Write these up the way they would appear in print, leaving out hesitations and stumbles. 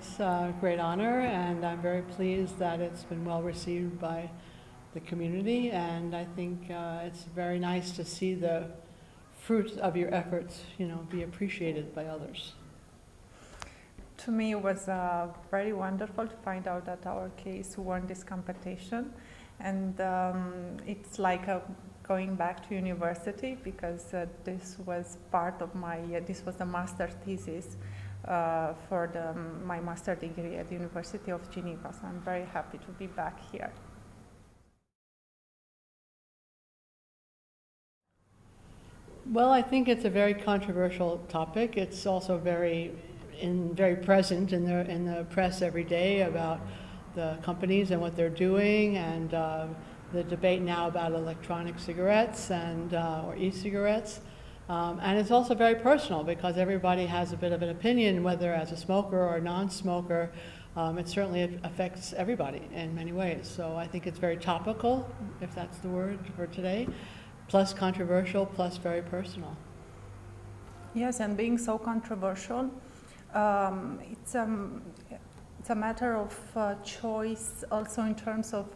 It's a great honor, and I'm very pleased that it's been well received by the community, and I think it's very nice to see the fruits of your efforts, be appreciated by others. To me, it was very wonderful to find out that our case won this competition, and it's like going back to university, because this was part of my, this was the master thesis for my master degree at the University of Geneva, so I'm very happy to be back here. Well, I think it's a very controversial topic. It's also very present in the press every day about the companies and what they're doing, and the debate now about electronic cigarettes and or e-cigarettes. And it's also very personal, because everybody has a bit of an opinion, whether as a smoker or a non-smoker. It certainly affects everybody in many ways. So I think it's very topical, if that's the word for today, plus controversial, plus very personal. Yes, and being so controversial, it's a matter of choice also in terms of,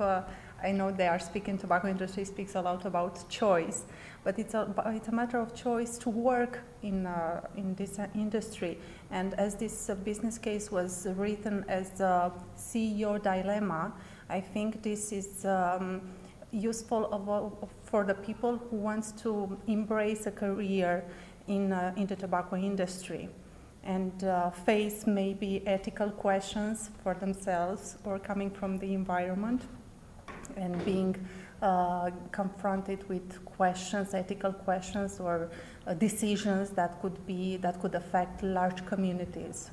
I know tobacco industry speaks a lot about choice, but it's a matter of choice to work in this industry. And as this business case was written as a CEO dilemma, I think this is useful for the people who wants to embrace a career in the tobacco industry and face maybe ethical questions for themselves or coming from the environment, and being confronted with questions, ethical questions, or decisions that could affect large communities.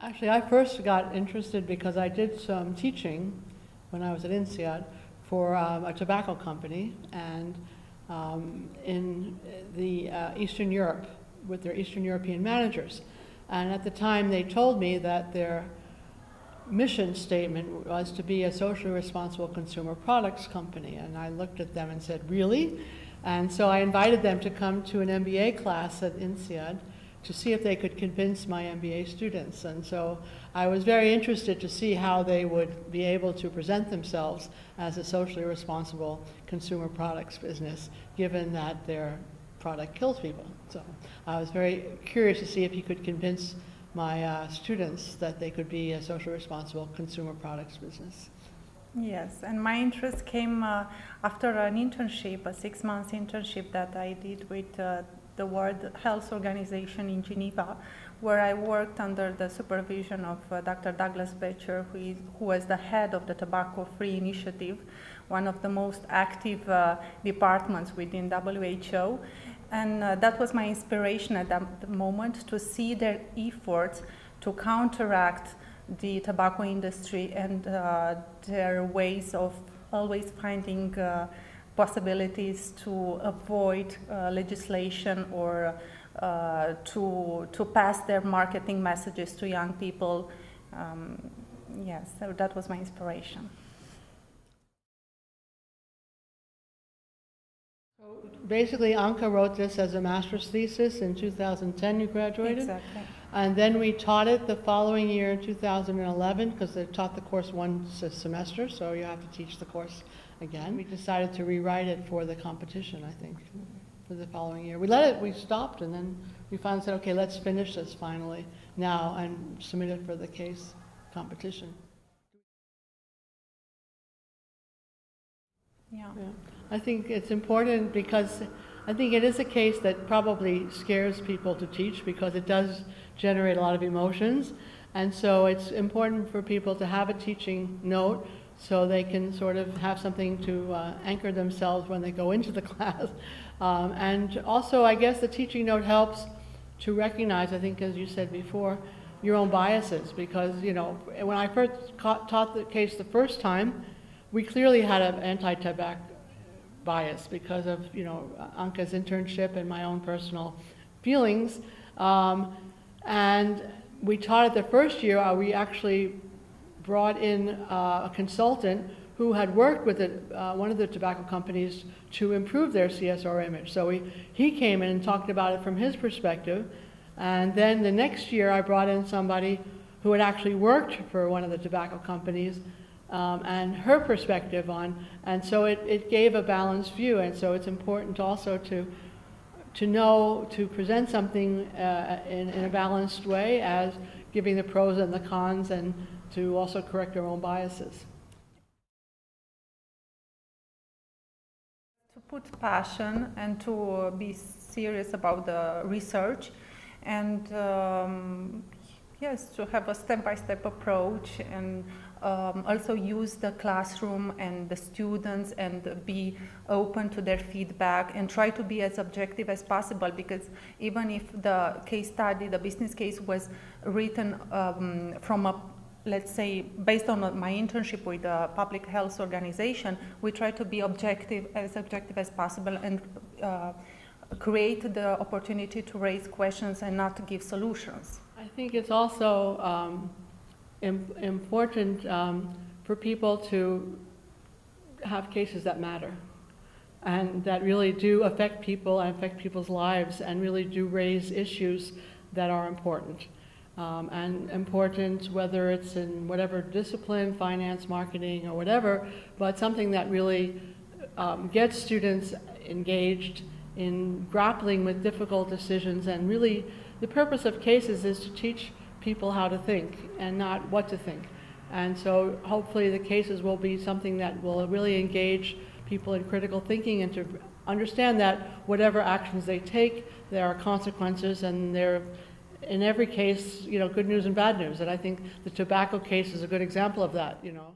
Actually, I first got interested because I did some teaching when I was at INSEAD for a tobacco company, and in the Eastern Europe, with their Eastern European managers. And at the time, they told me that their mission statement was to be a socially responsible consumer products company. And I looked at them and said, really? And so I invited them to come to an MBA class at INSEAD to see if they could convince my MBA students. And so I was very interested to see how they would be able to present themselves as a socially responsible consumer products business, given that their product kills people. So I was very curious to see if he could convince my students that they could be a socially responsible consumer products business. Yes, and my interest came after an internship, a 6-month internship that I did with the World Health Organization in Geneva, where I worked under the supervision of Dr. Douglas Becher, who was the head of the Tobacco Free Initiative, one of the most active departments within WHO. And that was my inspiration at that moment, to see their efforts to counteract the tobacco industry and their ways of always finding possibilities to avoid legislation or to pass their marketing messages to young people. Yes, so that was my inspiration. Basically, Anca wrote this as a master's thesis in 2010. You graduated? Exactly. And then we taught it the following year in 2011, because they taught the course one semester, so you have to teach the course again. We decided to rewrite it for the competition, I think, for the following year. We stopped, and then we finally said, okay, let's finish this finally now and submit it for the case competition. Yeah. I think it's important, because I think it is a case that probably scares people to teach, because it does generate a lot of emotions. And so it's important for people to have a teaching note so they can sort of have something to anchor themselves when they go into the class. And also, I guess the teaching note helps to recognize, I think, as you said before, your own biases. Because, when I first taught the case the first time, we clearly had an anti-tobacco bias because of, Anca's internship and my own personal feelings. And we taught it the first year. We actually brought in a consultant who had worked with one of the tobacco companies to improve their CSR image. So he came in and talked about it from his perspective. And then the next year I brought in somebody who had actually worked for one of the tobacco companies and her perspective on, and so it gave a balanced view. And so it's important also to know, to present something in a balanced way, as giving the pros and the cons, and to also correct our own biases. To put passion and to be serious about the research, and yes, to have a step-by-step approach, and also use the classroom and the students and be open to their feedback and try to be as objective as possible, because even if the case study, the business case, was written from a, let's say, based on my internship with a public health organization, we try to be objective as possible, and create the opportunity to raise questions and not to give solutions. I think it's also important for people to have cases that matter and that really do affect people and affect people's lives, and really do raise issues that are important. And important whether it's in whatever discipline, finance, marketing, or whatever, but something that really gets students engaged in grappling with difficult decisions. And really the purpose of cases is to teach people how to think and not what to think. And so hopefully the cases will be something that will really engage people in critical thinking, and to understand that whatever actions they take, there are consequences, and there, in every case, you know, good news and bad news. And I think the tobacco case is a good example of that, you know.